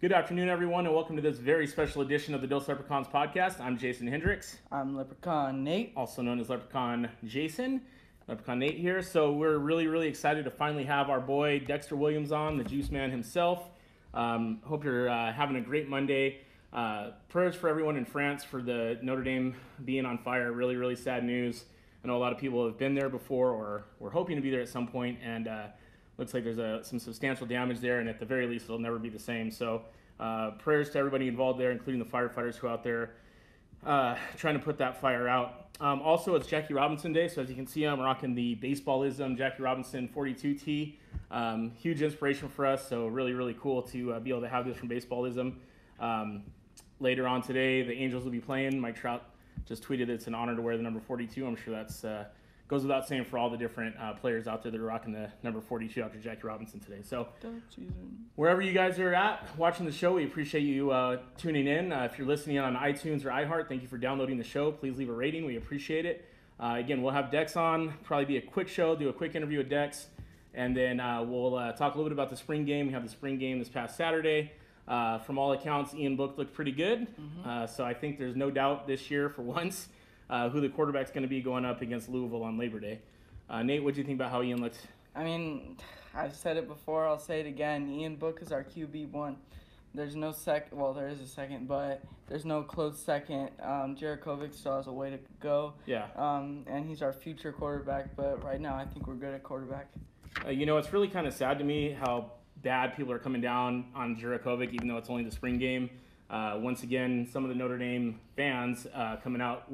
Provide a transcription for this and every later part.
Good afternoon, everyone, and welcome to this very special edition of the Dos Leprechauns podcast. I'm Jason Hendricks, I'm Leprechaun Nate. also known as Leprechaun Jason. Leprechaun Nate here. So we're really excited to finally have our boy Dexter Williams on, the Juice Man himself. Hope you're having a great Monday. Prayers for everyone in France for the Notre Dame being on fire. Really sad news. I know a lot of people have been there before or were hoping to be there at some point, and looks like there's some substantial damage there, and at the very least, it'll never be the same. So prayers to everybody involved there, including the firefighters who are out there trying to put that fire out. Also, it's Jackie Robinson Day, so as you can see, I'm rocking the Baseballism Jackie Robinson 42 tee. Huge inspiration for us, so really cool to be able to have this from Baseballism. Later on today, the Angels will be playing. Mike Trout just tweeted it's an honor to wear the number 42. I'm sure that's goes without saying for all the different players out there that are rocking the number 42 after Jackie Robinson today. So wherever you guys are at watching the show, we appreciate you tuning in. If you're listening on iTunes or iHeart, thank you for downloading the show. Please leave a rating. We appreciate it. Again, we'll have Dex on, probably be a quick show, do a quick interview with Dex, and then we'll talk a little bit about the spring game. We have the spring game this past Saturday. From all accounts, Ian Book looked pretty good. So I think there's no doubt this year, for once, who the quarterback's going to be going up against Louisville on Labor Day. Nate, what do you think about how Ian looked? I mean, I've said it before, I'll say it again. Ian Book is our QB1. There's no second, well, there is a second, but there's no close second. Jarakovic still has a way to go. Yeah. And he's our future quarterback, but right now I think we're good at quarterback. It's really kind of sad to me how bad people are coming down on Jarakovic, even though it's only the spring game. Once again, some of the Notre Dame fans coming out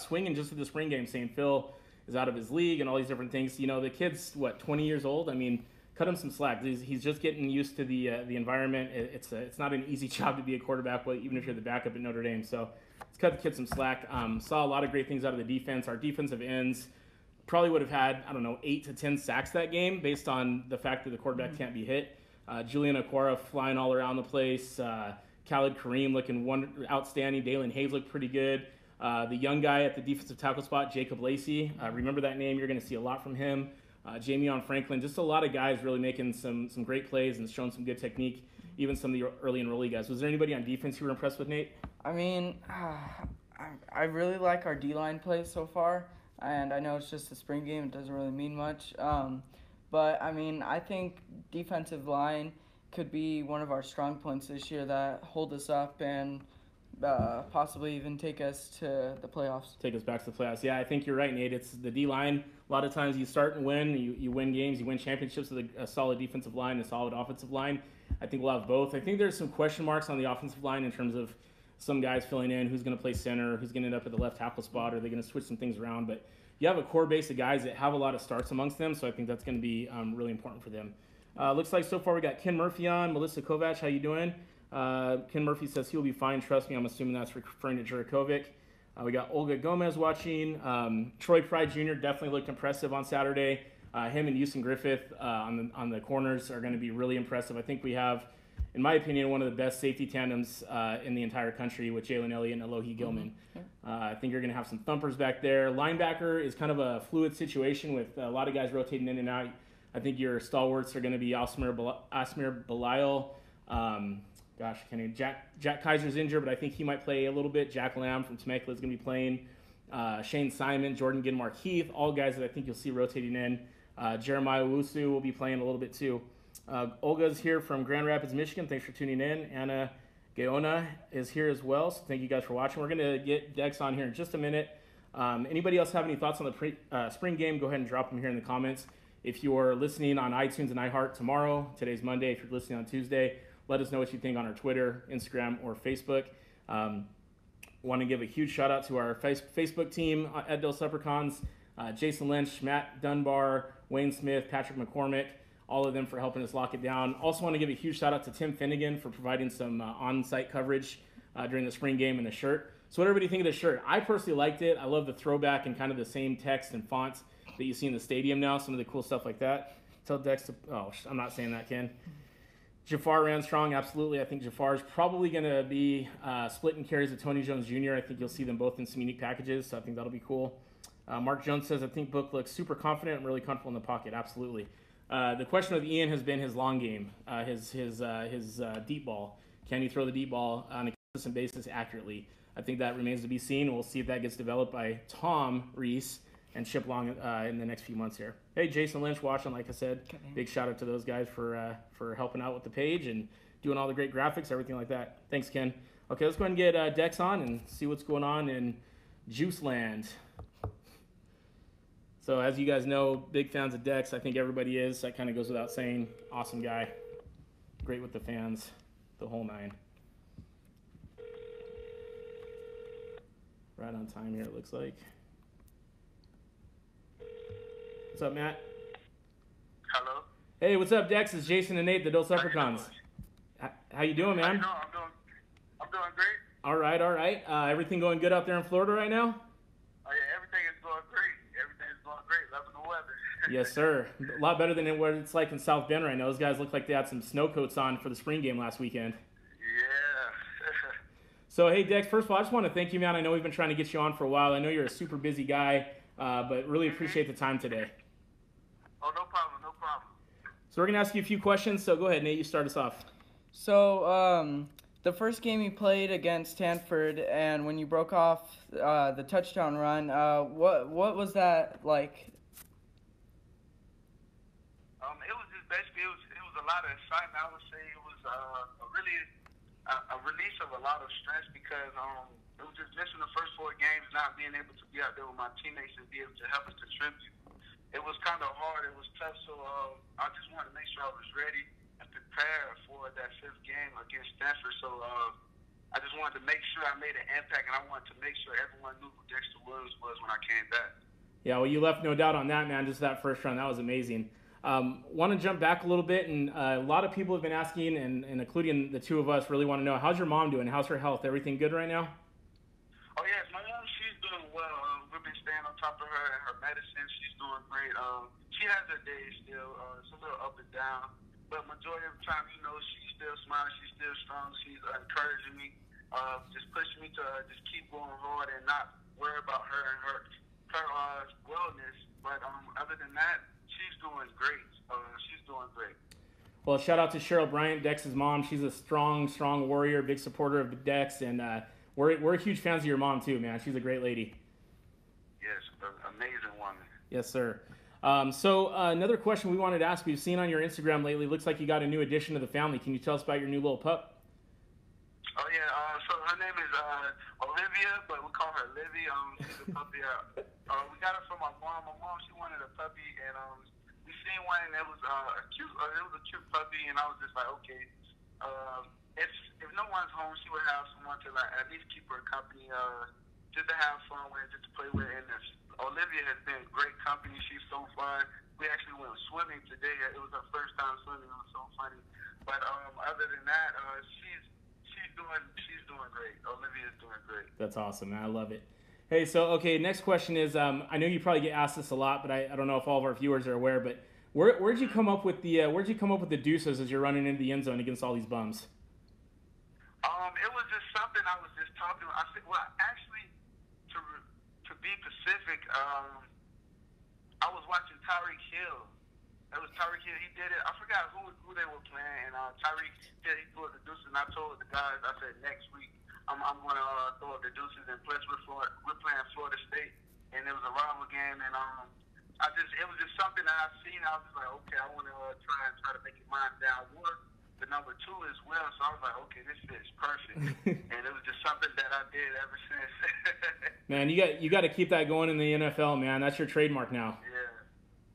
swinging just at the spring game, saying Phil is out of his league and all these different things. The kid's 20 years old. I mean, cut him some slack. He's just getting used to the environment. It's not an easy job to be a quarterback, even if you're the backup at Notre Dame. So let's cut the kid some slack. Saw a lot of great things out of the defense. Our defensive ends probably would have had 8 to 10 sacks that game based on the fact that the quarterback can't be hit. Julian Aquara flying all around the place. Khalid Kareem looking outstanding. Dalen Hayes looked pretty good. The young guy at the defensive tackle spot, Jacob Lacey. Remember that name. You're going to see a lot from him. Jamion Franklin. Just a lot of guys really making some great plays and showing some good technique, even some of the early enrollee guys. Was there anybody on defense you were impressed with, Nate? I mean, I really like our D-line play so far, and I know it's just a spring game. It doesn't really mean much. But, I mean, I think defensive line could be one of our strong points this year that hold us up and possibly even take us to the playoffs. Take us back to the playoffs. Yeah, I think you're right, Nate. It's the D-line. A lot of times you start and win. You win games. You win championships with a solid defensive line, a solid offensive line. I think we'll have both. I think there's some question marks on the offensive line in terms of some guys filling in, who's going to play center, who's going to end up at the left tackle spot, are they going to switch some things around. But you have a core base of guys that have a lot of starts amongst them, so I think that's going to be really important for them. Looks like so far we got Ken Murphy on. Melissa Kovac, how you doing? Ken Murphy says he'll be fine. Trust me, I'm assuming that's referring to Jurakovic. We got Olga Gomez watching. Troy Pride Jr. definitely looked impressive on Saturday. Him and Houston Griffith on the corners are going to be really impressive. I think we have, in my opinion, one of the best safety tandems in the entire country with Jalen Elliott and Alohi Gilman. I think you're going to have some thumpers back there. Linebacker is kind of a fluid situation with a lot of guys rotating in and out. I think your stalwarts are going to be Asmir Belisle. Jack Kaiser's injured, but I think he might play a little bit. Jack Lamb from Temecula is going to be playing. Shane Simon, Jordan Gidmark Heath, all guys that I think you'll see rotating in. Jeremiah Wusu will be playing a little bit too. Olga's here from Grand Rapids, Michigan. Thanks for tuning in. Anna Gaona is here as well, so thank you guys for watching. We're going to get Dex on here in just a minute. Anybody else have any thoughts on the spring game, go ahead and drop them here in the comments. If you're listening on iTunes and iHeart tomorrow, today's Monday. If you're listening on Tuesday, let us know what you think on our Twitter, Instagram, or Facebook. Want to give a huge shout out to our Facebook team at Dos Leprechauns. Jason Lynch, Matt Dunbar, Wayne Smith, Patrick McCormick, all of them for helping us lock it down. Also want to give a huge shout out to Tim Finnegan for providing some on-site coverage during the spring game and the shirt. So what everybody think of the shirt? I personally liked it. I love the throwback and kind of the same text and fonts that you see in the stadium now, some of the cool stuff like that. Tell Dex to, I'm not saying that, Ken. Jafar ran strong, absolutely. I think Jafar's probably going to be splitting carries with Tony Jones Jr. I think you'll see them both in some unique packages, so I think that'll be cool. Mark Jones says, I think Book looks super confident and really comfortable in the pocket. Absolutely. The question with Ian has been his long game, his deep ball. Can he throw the deep ball on a consistent basis accurately? I think that remains to be seen. We'll see if that gets developed by Tom Reese and Chip Long in the next few months here. Hey, Jason Lynch watching, like I said. Big shout out to those guys for helping out with the page and doing all the great graphics, everything like that. Thanks, Ken. Okay, let's go ahead and get Dex on and see what's going on in Juice Land. So as you guys know, big fans of Dex. I think everybody is. That kind of goes without saying. Awesome guy. Great with the fans. The whole nine. Right on time here, it looks like. What's up, Matt? Hello. Hey, what's up, Dex? It's Jason and Nate, the Dos Leprechauns. How you doing, man? I'm doing great. All right. Everything going good out there in Florida right now? Oh yeah, everything is going great. Everything is going great. Loving the weather. Yes, sir. A lot better than what it's like in South Bend right now. Those guys look like they had some snow coats on for the spring game last weekend. Yeah. So, hey, Dex, first of all, I just want to thank you, man. I know we've been trying to get you on for a while. I know you're a super busy guy, but really appreciate the time today. Oh, no problem. So we're going to ask you a few questions. So go ahead, Nate. You start us off. So, the first game you played against Stanford, and when you broke off the touchdown run, what was that like? It was just basically it was a lot of excitement. I would say it was a release of a lot of stress because it was just missing the first 4 games, not being able to be out there with my teammates and be able to help us contribute. It was kind of hard. It was tough. So I just wanted to make sure I was ready and prepared for that 5th game against Stanford. So I just wanted to make sure I made an impact, and I wanted to make sure everyone knew who Dexter Williams was when I came back. Yeah, well, you left no doubt on that, man. Just that first run, that was amazing. Want to jump back a little bit, and a lot of people have been asking, and including the two of us, really want to know, how's your mom doing? How's her health? Everything good right now? Oh, yes, my mom, she's doing well. We've been staying on top of her and her medicine. She's doing great. She has her days still. It's a little up and down. But majority of the time, she's still smiling. She's still strong. She's encouraging me, just pushing me to just keep going hard and not worry about her and her wellness. But other than that, she's doing great. She's doing great. Well, shout out to Cheryl Bryant, Dex's mom. She's a strong warrior, big supporter of Dex, and we're huge fans of your mom too, man. She's a great lady. Yes, amazing woman. Yes, sir. So another question we wanted to ask, we've seen on your Instagram lately, looks like you got a new addition to the family. Can you tell us about your new little pup? Oh, yeah. So her name is Olivia, but we call her Livy. She's a puppy. We got her from my mom. My mom, she wanted a puppy, and we seen one, and it was a cute puppy, and I was just like, okay. If no one's home, she would have someone to at least keep her company, just to have fun with, just to play with. And Olivia has been great company. She's so fun. We actually went swimming today. It was her first time swimming. It was so funny. But other than that, she's doing great. Olivia's doing great. That's awesome, man. I love it. Hey, so okay, next question is, I know you probably get asked this a lot, but I don't know if all of our viewers are aware, but where'd you come up with the deuces as you're running into the end zone against all these bums? It was just something I was just talking about. I said, well, actually, to be specific, I was watching Tyreek Hill. It was Tyreek Hill. He did it. I forgot who they were playing, and Tyreek Hill, he threw the deuces, and I told the guys, I said, next week I'm going to throw up the deuces, and plus we're playing Florida State, and it was a rival game, and it was just something that I seen. I was like, okay, I want to try to make it mine down one. The number 2 as well, so I was like, okay, this fits perfect, and it was just something that I did ever since. Man, you got to keep that going in the NFL, man. That's your trademark now. Yeah,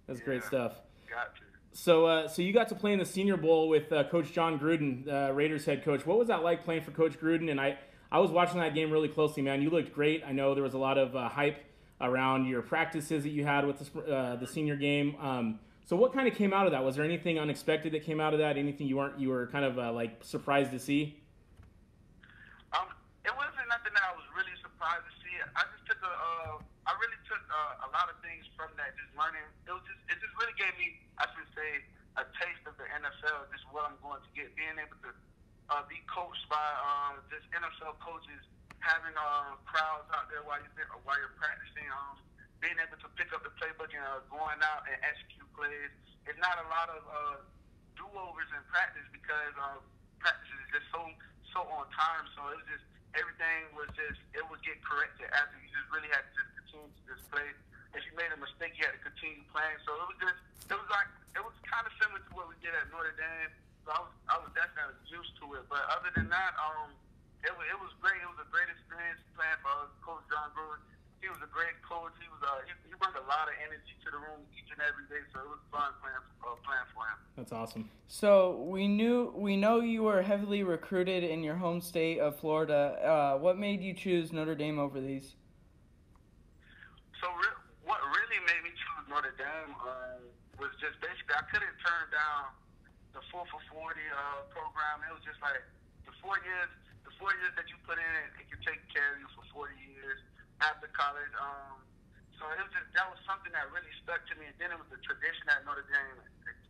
that's great stuff. Got to. So you got to play in the Senior Bowl with Coach John Gruden, Raiders head coach. What was that like playing for Coach Gruden? And I was watching that game really closely, man. You looked great. I know there was a lot of hype around your practices that you had with the senior game. So what kind of came out of that? Was there anything unexpected that came out of that? Anything you were kind of like surprised to see? It wasn't nothing that I was really surprised to see. I just took I really took a lot of things from that. Just learning. It just really gave me, I should say, a taste of the NFL. Just what I'm going to get. Being able to be coached by just NFL coaches, having crowds out there while you're practicing. being able to pick up the playbook and going out and execute plays. It's not a lot of do-overs in practice because practice is just so on time. So it was just everything it would get corrected after. You just really had to just continue to just play. If you made a mistake, you had to continue playing. So it was kind of similar to what we did at Notre Dame. So I was definitely used to it. But other than that, it was great. It was a great experience playing for Coach John Brewer. He was a great coach. He brought a lot of energy to the room each and every day. So it was fun playing for him. That's awesome. So we know you were heavily recruited in your home state of Florida. What made you choose Notre Dame over these? So what really made me choose Notre Dame was just basically I couldn't turn down the 4 for 40 program. It was just like the 4 years that you put in, it can take care of you for 40 years after college. So that was something that really stuck to me. And then it was the tradition at Notre Dame.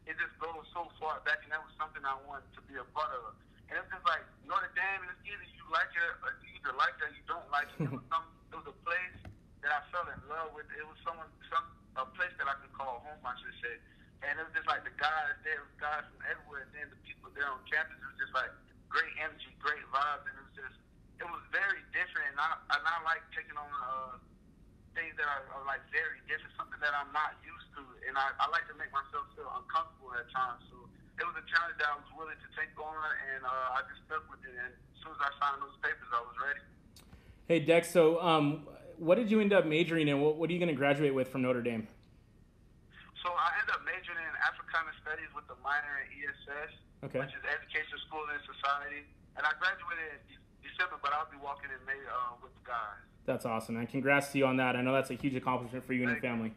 It just goes so far back, and that was something I wanted to be a part of. And it was just like Notre Dame, it's either you like it or you either like it or you don't like it. It was a place that I fell in love with. It was a place that I could call home, I should say. And it was just like the guys there, guys from everywhere, and then the people there on campus, it was just like great energy, great vibes, and it was very different. And I like taking on things that are like very different, something that I'm not used to, and I like to make myself feel uncomfortable at times. So it was a challenge that I was willing to take on, and I just stuck with it. And as soon as I signed those papers, I was ready. Hey Dex, so what did you end up majoring in? What are you going to graduate with from Notre Dame? So I ended up majoring in Africana Studies with a minor in ESS, okay, which is Education, School, and Society. And I graduated in December, but I'll be walking in May with the guys. That's awesome, and congrats to you on that. I know that's a huge accomplishment for you and your family.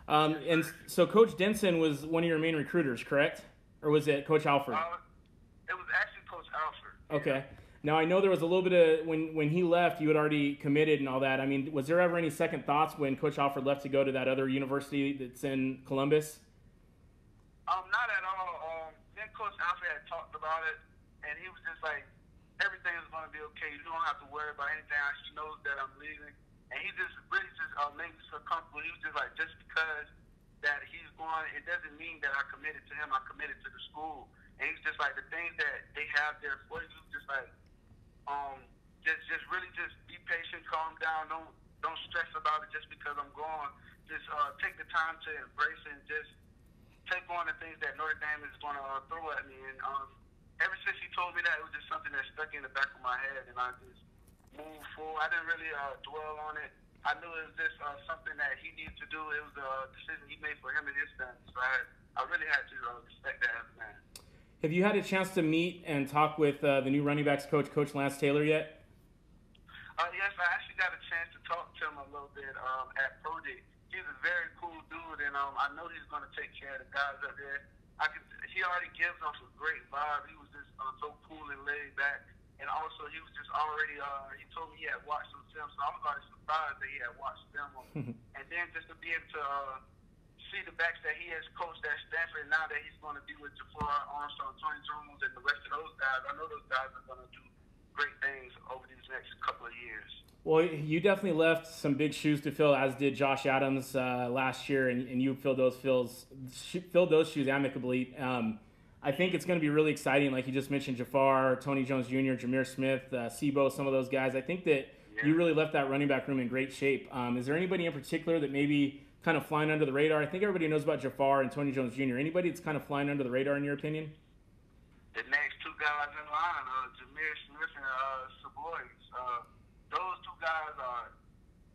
And so Coach Denson was one of your main recruiters, correct? Or was it Coach Alford? It was actually Coach Alford. Okay. Now, I know there was a little bit of, when he left, you had already committed and all that. I mean, was there ever any second thoughts when Coach Alford left to go to that other university that's in Columbus? Not at all. Then Coach Alford had talked about it, and he was just like, everything is going to be okay. You don't have to worry about anything. He knows that I'm leaving. And he just really made me feel comfortable. He was just like, just because that he's going, it doesn't mean that I committed to him. I committed to the school. And he's just like, the things that they have there for you, just like, just really just be patient, calm down. Don't stress about it just because I'm gone. Just take the time to embrace it and just take on the things that Notre Dame is going to throw at me. And ever since he told me that, it was just something that stuck in the back of my head, and I just moved forward. I didn't really dwell on it. I knew it was just something that he needed to do. It was a decision he made for him and his family. So I really had to respect that as a man. Have you had a chance to meet and talk with the new running backs coach, Coach Lance Taylor, yet? Yes, I actually got a chance to talk to him a little bit at Pro Day. He's a very cool dude, and I know he's going to take care of the guys up there. He already gives off a great vibe. He was just so cool and laid back. And also, he was just already, he told me he had watched some film, so I was already surprised that he had watched film. And then just to be able to see the backs that he has coached at Stanford, now that he's going to be with Jafar, Armstrong, Tony Jones, and the rest of those guys, I know those guys are going to do great things over these next couple of years. Well, you definitely left some big shoes to fill, as did Josh Adams last year, and you filled those shoes amicably. I think it's going to be really exciting, like you just mentioned, Jafar, Tony Jones Jr., Jameer Smith, Sebo, some of those guys. I think that you really left that running back room in great shape. Is there anybody in particular that maybe kind of flying under the radar? I think everybody knows about Jafar and Tony Jones Jr. Anybody that's kind of flying under the radar, in your opinion? The next two guys in line, Jameer Smith and Seboy. Those two guys are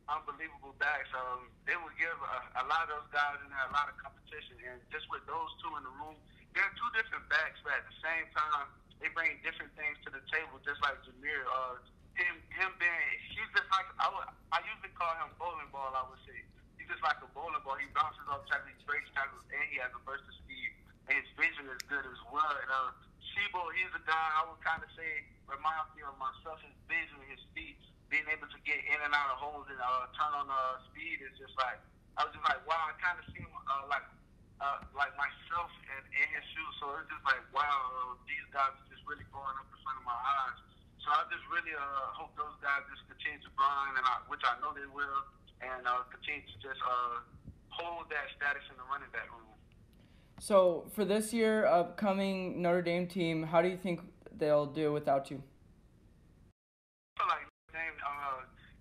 unbelievable backs. They would give a lot of those guys in there a lot of competition. And just with those two in the room, they're two different backs, but at the same time, they bring different things to the table, just like Jameer. Him being, he's just like, I usually call him bowling ball, I would say. He's just like a bowling ball. He bounces off tackles, he breaks tackles, and he has a burst of speed. And his vision is good as well. And Sebo, he's a guy I would kind of say reminds me of myself. His vision, his speed, being able to get in and out of holes and turn on speed is just like, I was just like, wow, I kind of see him like myself in his shoes. So it's just like, wow, these guys are just really growing up in front of my eyes. So I just really hope those guys just continue to grind, which I know they will. and continue to just hold that status in the running back room. So for this year, upcoming Notre Dame team, how do you think they'll do without you? I feel like Notre Dame,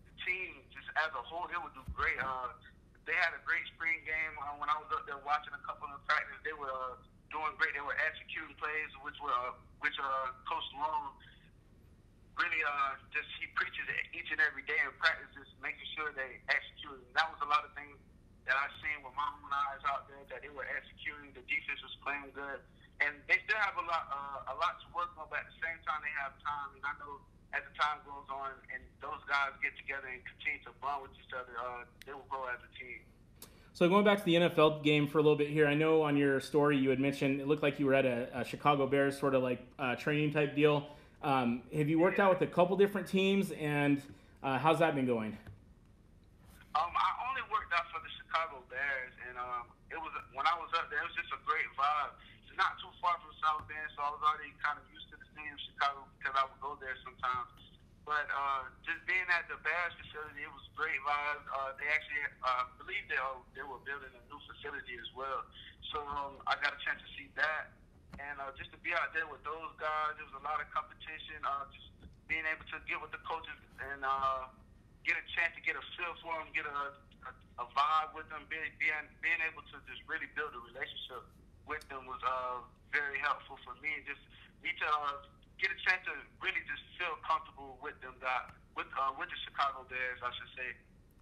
the team just as a whole, it would do great. They had a great spring game. When I was up there watching a couple of practice, they were doing great. They were executing plays, which Coach Long really just he preaches each and every day in practice, just making sure they execute. And that was a lot of things that I seen with my own eyes out there that they were executing. The defense was playing good, and they still have a lot to work on. But at the same time, they have time. And I know as the time goes on, and those guys get together and continue to bond with each other, they will grow as a team. So going back to the NFL game for a little bit here, I know on your story you had mentioned it looked like you were at a Chicago Bears sort of like training type deal. Have you worked out with a couple different teams, and how's that been going? I only worked out for the Chicago Bears, and it was when I was up there, it was just a great vibe. It's not too far from South Bend, so I was already kind of used to the city of Chicago because I would go there sometimes. But just being at the Bears facility, it was great vibes. They actually, believe they were building a new facility as well. So I got a chance to see that. And just to be out there with those guys, there was a lot of competition. Just being able to get with the coaches and get a chance to get a feel for them, get a vibe with them, being able to just really build a relationship with them was very helpful for me. Just me to get a chance to really just feel comfortable with them, with the Chicago Bears, I should say.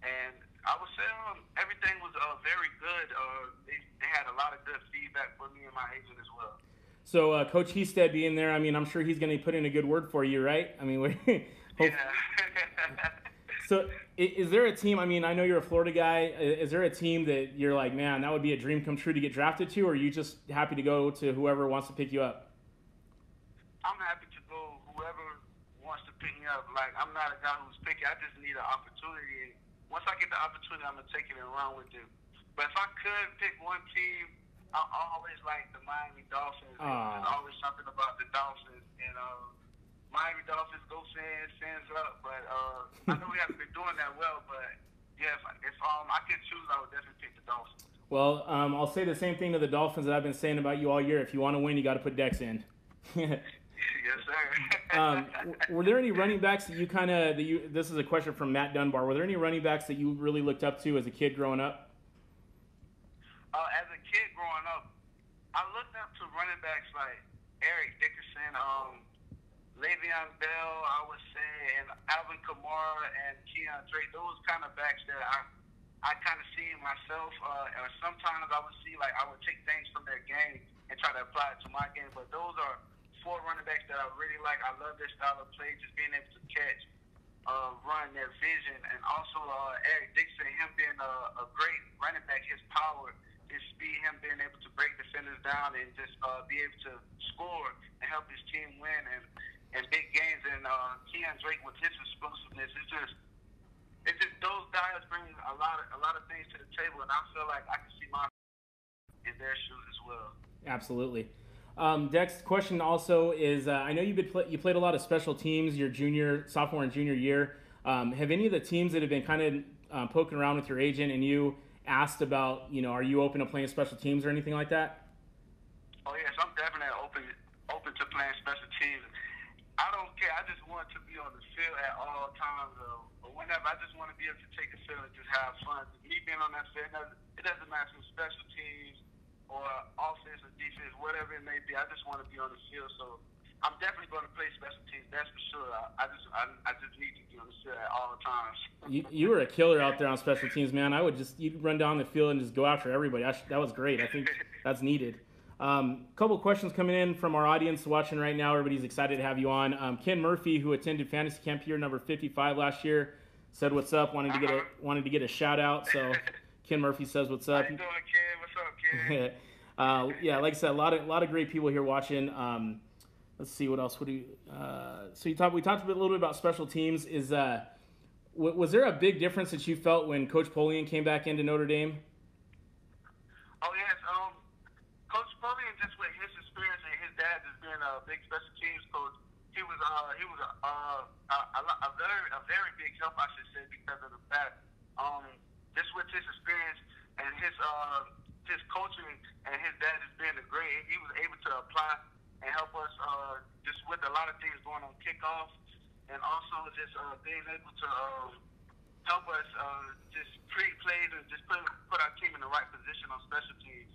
And I would say everything was very good. They had a lot of good feedback for me and my agent as well. So Coach Hestead being there, I mean, I'm sure he's going to put in a good word for you, right? I mean, yeah. So is there a team, I mean, I know you're a Florida guy. Is there a team that you're like, man, that would be a dream come true to get drafted to, or are you just happy to go to whoever wants to pick you up? I'm happy to go whoever wants to pick me up. Like, I'm not a guy who's picky. I just need an opportunity. And once I get the opportunity, I'm going to take it and run with it. But if I could pick one team, I always like the Miami Dolphins. There's always something about the Dolphins. And Miami Dolphins, go fans up. But I know we haven't been doing that well. But, yeah, if I could choose, I would definitely pick the Dolphins. Well, I'll say the same thing to the Dolphins that I've been saying about you all year. If you want to win, you got to put Dex in. Yes, sir. Were there any running backs that this is a question from Matt Dunbar. Were there any running backs that you really looked up to as a kid growing up? As a kid growing up, I looked up to running backs like Eric Dickerson, Le'Veon Bell, I would say, and Alvin Kamara and Keon Drake. Those kind of backs that I kind of see myself. Or sometimes I would see, like, I would take things from their game and try to apply it to my game. But those are four running backs that I really like. I love their style of play, just being able to catch, run, their vision, and also Eric Dixon, him being a great running back, his power, his speed, him being able to break defenders down and just be able to score and help his team win and big games. And Keon Drake with his explosiveness, it's just those guys bring a lot of things to the table, and I feel like I can see my in their shoes as well. Absolutely. Dex, question also is, I know you played a lot of special teams your sophomore and junior year. Have any of the teams that have been kind of poking around with your agent and you asked about, are you open to playing special teams or anything like that? Oh, yes, I'm definitely open to playing special teams. I don't care. I just want to be on the field at all times, but whenever I just want to be able to take the field and just have fun. Me being on that field, it doesn't matter if it's special teams or offense or defense, whatever it may be. I just want to be on the field. So I'm definitely going to play special teams. That's for sure. I just need to be on the field at all times. You were a killer out there on special teams, man. You'd run down the field and just go after everybody. That was great. I think that's needed. Couple questions coming in from our audience watching right now. Everybody's excited to have you on. Ken Murphy, who attended fantasy camp year number 55 last year, said what's up. Wanted to get a shout out. So Ken Murphy says what's up. How you doing, Ken? What's up, Ken? Yeah, like I said, a lot of great people here watching. Let's see what else. So we talked a little bit about special teams. Was there a big difference that you felt when Coach Polian came back into Notre Dame? Oh yes, Coach Polian, just with his experience and his dad just being a big special teams coach, he was a very big help, I should say, because of the fact um, just with his experience and his coaching and his dad just being a great, he was able to apply and help us just with a lot of things going on kickoff, and also just being able to help us just create plays and just put our team in the right position on special teams.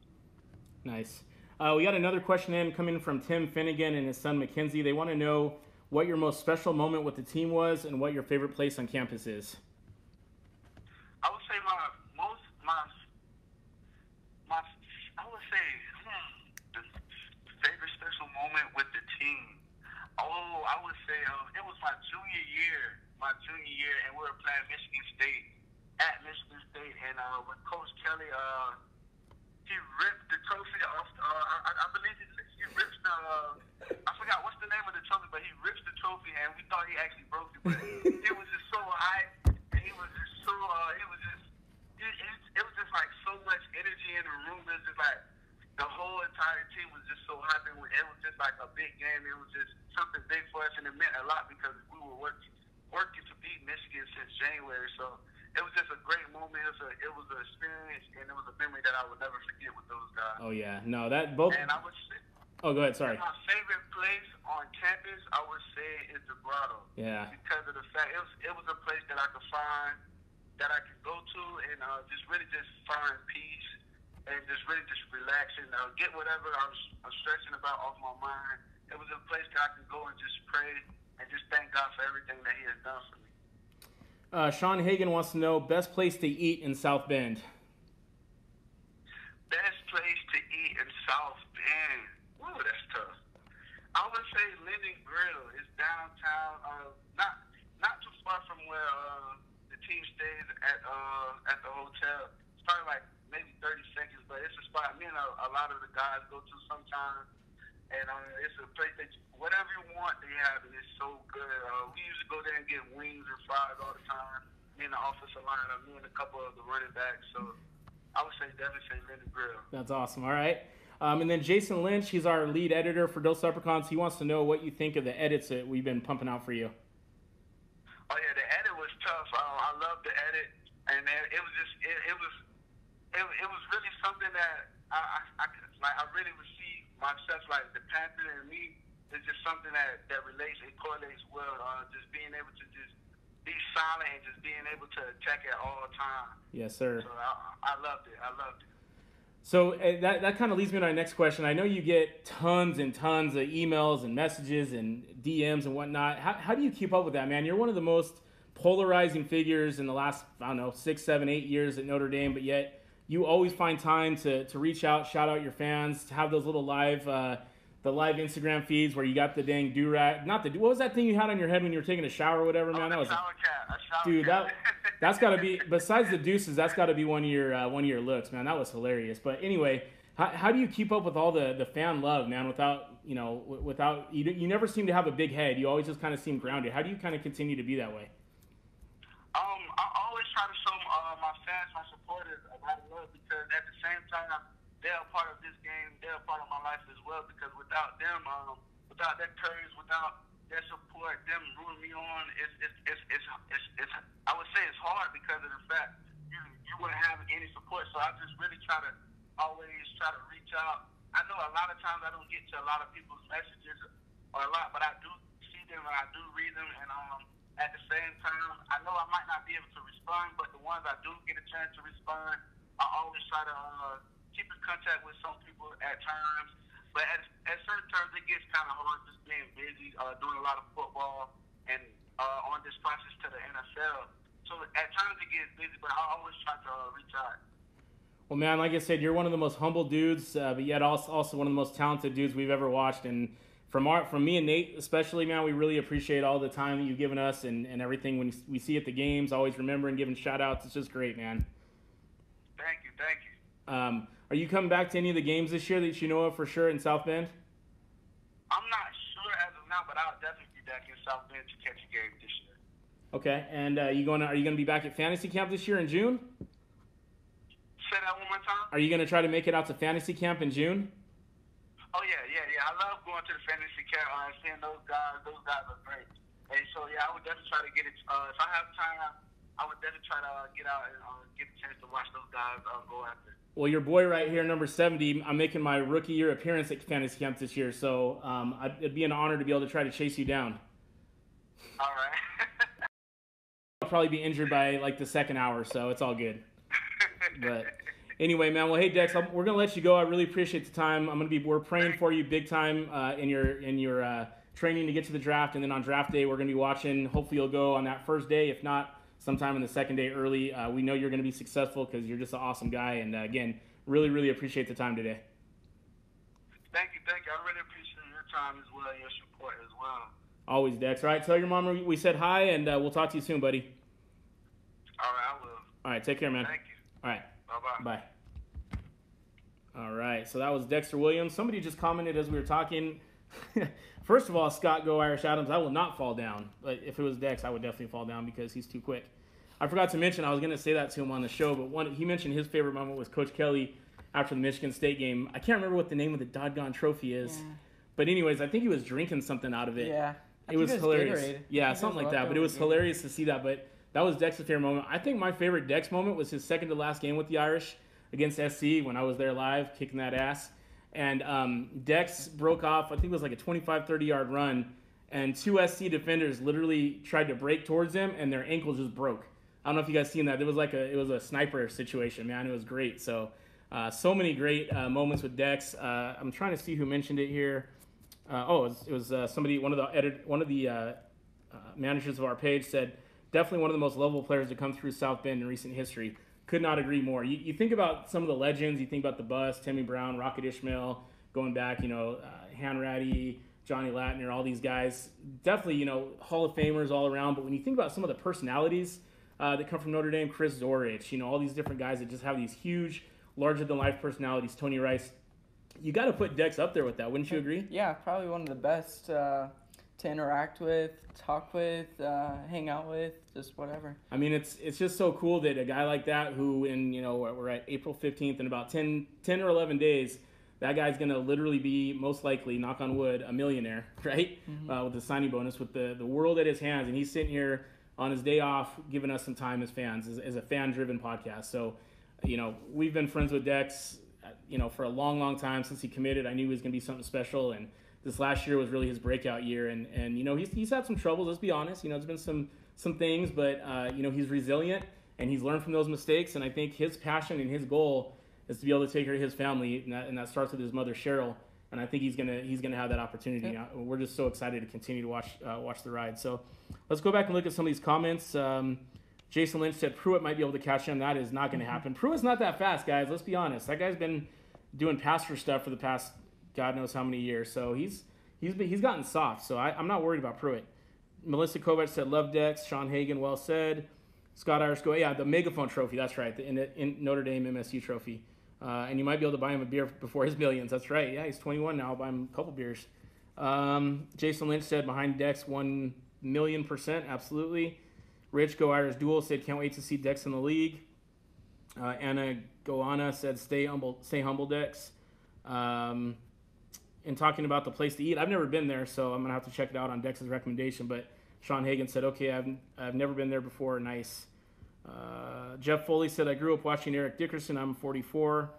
Nice. We got another question in coming from Tim Finnegan and his son Mackenzie. They want to know what your most special moment with the team was and what your favorite place on campus is. I would say the favorite special moment with the team. Oh, I would say it was my junior year, and we were playing Michigan State at Michigan State, and with Coach Kelly, he ripped the trophy off. I believe he rips the. I forgot what's the name of the trophy, but he rips the trophy, and we thought he actually broke it, but it was just so high, and he was just so. It was just like so much energy in the room. It was just like the whole entire team was just so happy. It was just like a big game. It was just something big for us, and it meant a lot because we were working to beat Michigan since January. So it was just a great moment. It was an experience, and it was a memory that I would never forget with those guys. Oh yeah, no, that both. And I would say. Oh, go ahead. Sorry. My favorite place on campus, I would say, is the Grotto. Yeah. Because of the fact it was a place that I could find, that I could go to, and just really just find peace and just really just relax and get whatever I'm stressing about off my mind. It was a place that I could go and just pray and just thank God for everything that He has done for me. Sean Hagan wants to know best place to eat in South Bend. Best place to eat in South Bend. Ooh, that's tough. I would say Linden Grill is downtown, not too far from where the team stays at the hotel. It's probably like maybe 30 seconds, but it's a spot me and a lot of the guys go to sometimes. And it's a place that whatever you want, they have, and it's so good. We usually go there and get wings or fries all the time. Me and the offensive line, me and a couple of the running backs. So I would say definitely say Linden Grill. That's awesome. All right. And then Jason Lynch, he's our lead editor for Dose Leprechauns. He wants to know what you think of the edits that we've been pumping out for you. Oh yeah, the edit was tough. I love the edit, and it was just it was really something that I really received myself, like the Panther and me. It's just something that relates, it correlates well. Just being able to just be silent and just being able to attack at all times. Yes, sir. So I loved it. So that kind of leads me to my next question. I know you get tons and tons of emails and messages and DMs and whatnot. How do you keep up with that, man? You're one of the most polarizing figures in the last, 6, 7, 8 years at Notre Dame, but yet you always find time to reach out, shout out your fans, to have those little live Instagram feeds where you got the dang do-rag. What was that thing you had on your head when you were taking a shower or whatever, man? That was shower cap. Dude, that's got to be, besides the deuces, that's got to be one of your looks, man. That was hilarious. But anyway, how do you keep up with all the fan love, man, without you never seem to have a big head. You always just kind of seem grounded. How do you kind of continue to be that way? I always try to show my fans, my supporters a lot of love, because at the same time, they're a part of this game. They're a part of my life as well, because without them, without their courage, without their support, them rooting me on, it's I would say it's hard because of the fact you wouldn't have any support. So I just really always try to reach out. I know a lot of times I don't get to a lot of people's messages or a lot, but I do see them and I do read them, and at the same time, I know I might not be able to respond, but the ones I do get a chance to respond, I always try to keep in contact with some people at times. But at certain times, it gets kind of hard just being busy, doing a lot of football, and on this process to the NFL. So at times it gets busy, but I always try to reach out. Well, man, like I said, you're one of the most humble dudes, but yet also one of the most talented dudes we've ever watched. And from me and Nate especially, man, we really appreciate all the time that you've given us and everything when we see at the games, always remembering giving shout-outs. It's just great, man. Thank you. Are you coming back to any of the games this year that you know of for sure in South Bend? I'm not sure as of now, but I'll definitely be back in South Bend to catch a game this year. Okay, and are you going to be back at Fantasy Camp this year in June? Say that one more time? Are you going to try to make it out to Fantasy Camp in June? Oh, yeah. I love going to the Fantasy Camp and seeing those guys. Those guys are great. And so, yeah, I would definitely try to get it. If I have time, I would definitely try to get out and get a chance to watch those guys go after. Well, your boy right here, number 70, I'm making my rookie year appearance at Fantasy Camp this year, so it'd be an honor to be able to try to chase you down. All right. I'll probably be injured by like the second hour, so it's all good. But anyway, man. Well, hey Dex, we're gonna let you go. I really appreciate the time. We're praying for you big time in your training to get to the draft, and then on draft day we're gonna be watching. Hopefully you'll go on that first day. If not, sometime in the second day early. We know you're gonna be successful because you're just an awesome guy. And again, really, really appreciate the time today. Thank you. I really appreciate your time as well, your support as well. Always, Dex. All right, tell your mom we said hi, and we'll talk to you soon, buddy. All right, I will. All right, take care, man. Thank you. All right. Bye-bye. Bye. All right, so that was Dexter Williams. Somebody just commented as we were talking. First of all, Scott Go Irish Adams, I will not fall down. But if it was Dex, I would definitely fall down because he's too quick. I forgot to mention, I was going to say that to him on the show, but he mentioned his favorite moment was Coach Kelly after the Michigan State game. I can't remember what the name of the doggone trophy is. Yeah. But anyways, I think he was drinking something out of it. Yeah. It was hilarious. Gatorade. Yeah, something like that. But it was hilarious to see that. But that was Dex's favorite moment. I think my favorite Dex moment was his second to last game with the Irish against SC when I was there live, kicking that ass. And Dex broke off, I think it was like a 25, 30-yard run, and two SC defenders literally tried to break towards him, and their ankle just broke. I don't know if you guys seen that. It was a sniper situation, man. It was great. So so many great moments with Dex. I'm trying to see who mentioned it here. It was somebody, one of the managers of our page said, definitely one of the most lovable players to come through South Bend in recent history. Could not agree more. You think about some of the legends. You think about the Bus, Timmy Brown, Rocket Ishmael, going back, Hanratty, Johnny Latner, all these guys. Definitely, Hall of Famers all around. But when you think about some of the personalities that come from Notre Dame, Chris Zorich, all these different guys that just have these huge, larger-than-life personalities, Tony Rice, you got to put Dex up there with that. Wouldn't you agree? Yeah, probably one of the best to interact with, talk with, hang out with, just whatever. I mean, it's just so cool that a guy like that who we're at April 15th, in about 10 or 11 days, that guy's going to literally be, most likely, knock on wood, a millionaire, right? Mm-hmm. With the signing bonus, with the world at his hands. And he's sitting here on his day off giving us some time as fans, as a fan-driven podcast. So, we've been friends with Dex, for a long, long time since he committed. I knew he was going to be something special, and this last year was really his breakout year, and he's had some troubles. Let's be honest. There's been some things, but he's resilient and he's learned from those mistakes. And I think his passion and his goal is to be able to take care of his family, and that starts with his mother Cheryl. And I think he's gonna have that opportunity. Yep. We're just so excited to continue to watch the ride. So let's go back and look at some of these comments. Jason Lynch said Pruitt might be able to catch him. That is not going to happen. Pruitt's not that fast, guys. Let's be honest. That guy's been doing pass rush stuff for the past God knows how many years. So he's gotten soft. So I'm not worried about Pruitt. Melissa Kovac said love Dex. Sean Hagan, well said. Scott Irish go, yeah, the megaphone trophy. That's right, the Notre Dame MSU trophy. And you might be able to buy him a beer before his millions. That's right. Yeah, he's 21 now. I'll buy him a couple beers. Jason Lynch said behind Dex 1,000,000%. Absolutely. Rich Go Irish Duel said can't wait to see Dex in the league. Anna Goana said stay humble Dex. And talking about the place to eat, I've never been there, so I'm gonna have to check it out on Dex's recommendation. But Sean Hagan said, okay, I've never been there before. Nice. Jeff Foley said I grew up watching Eric Dickerson. I'm 44.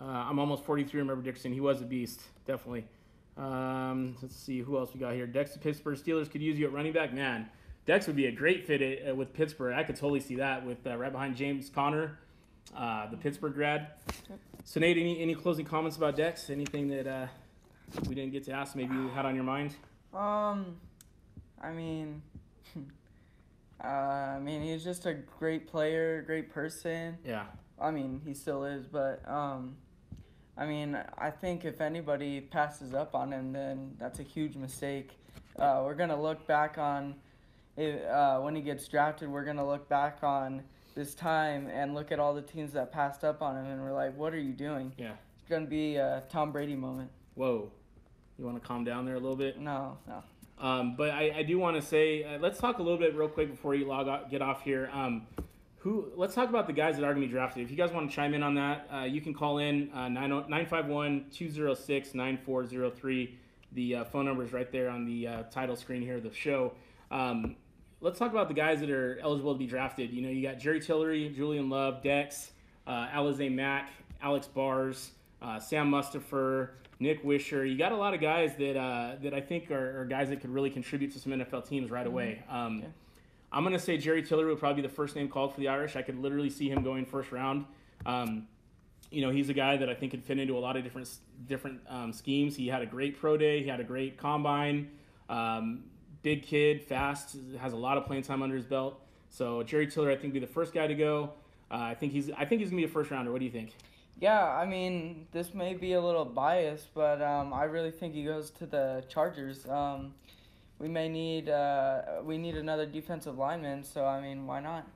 I'm almost 43. Remember Dickerson? He was a beast, definitely. Let's see who else we got here. Dex to Pittsburgh Steelers could use you at running back. Man, Dex would be a great fit with Pittsburgh. I could totally see that with right behind James Conner, the Pittsburgh grad. So Nate, any closing comments about Dex? Anything that we didn't get to ask, maybe you had on your mind? He's just a great player, great person. Yeah. He still is, but I think if anybody passes up on him, then that's a huge mistake. We're gonna look back on when he gets drafted. We're gonna look back on this time and look at all the teams that passed up on him, and we're like, "What are you doing?" Yeah. It's gonna be a Tom Brady moment. Whoa. You want to calm down there a little bit? No. But I do want to say, let's talk a little bit real quick before you get off here. Let's talk about the guys that are going to be drafted. If you guys want to chime in on that, you can call in 951-206-9403. The phone number is right there on the title screen here of the show. let's talk about the guys that are eligible to be drafted. You know, you got Jerry Tillery, Julian Love, Dex, Alize Mack, Alex Bars, Sam Mustipher, Nick Wisher. You got a lot of guys that I think are guys that could really contribute to some NFL teams right away. Yeah. I'm going to say Jerry Tillery would probably be the first name called for the Irish. I could literally see him going first round. You know, he's a guy that I think could fit into a lot of different schemes. He had a great pro day. He had a great combine. Big kid, fast, has a lot of playing time under his belt. So Jerry Tillery, I think, would be the first guy to go. I think he's going to be a first rounder. What do you think? Yeah, I mean, this may be a little biased, but I really think he goes to the Chargers. We need another defensive lineman, so I mean, why not?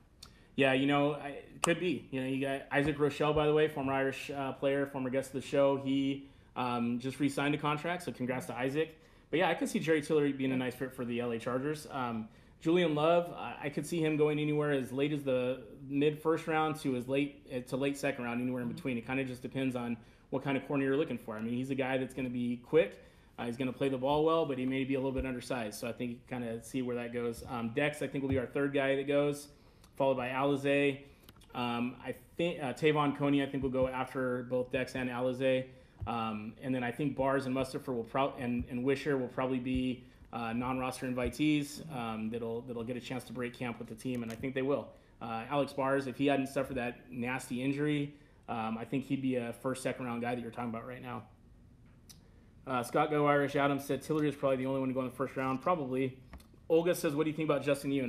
Yeah, you know, it could be. You know, you got Isaac Rochelle, by the way, former Irish player, former guest of the show. He just re-signed a contract, so congrats to Isaac. But yeah, I could see Jerry Tillery being a nice fit for the LA Chargers. Julian Love, I could see him going anywhere as late as the mid-first round to late second round, anywhere in between. It kind of just depends on what kind of corner you're looking for. I mean, he's a guy that's going to be quick. He's going to play the ball well, but he may be a little bit undersized. So I think you kind of see where that goes. Dex, I think, will be our third guy that goes, followed by Alize. I think Tavon Coney, I think, will go after both Dex and Alize. And then I think Bars and Mustipher and Wisher will probably be non-roster invitees that'll get a chance to break camp with the team, and I think they will. Alex Bars, if he hadn't suffered that nasty injury, I think he'd be a first, second round guy that you're talking about right now. Scott Go Irish Adams said Tillery is probably the only one to go in the first round. Probably. Olga says, what do you think about Justin Yu? And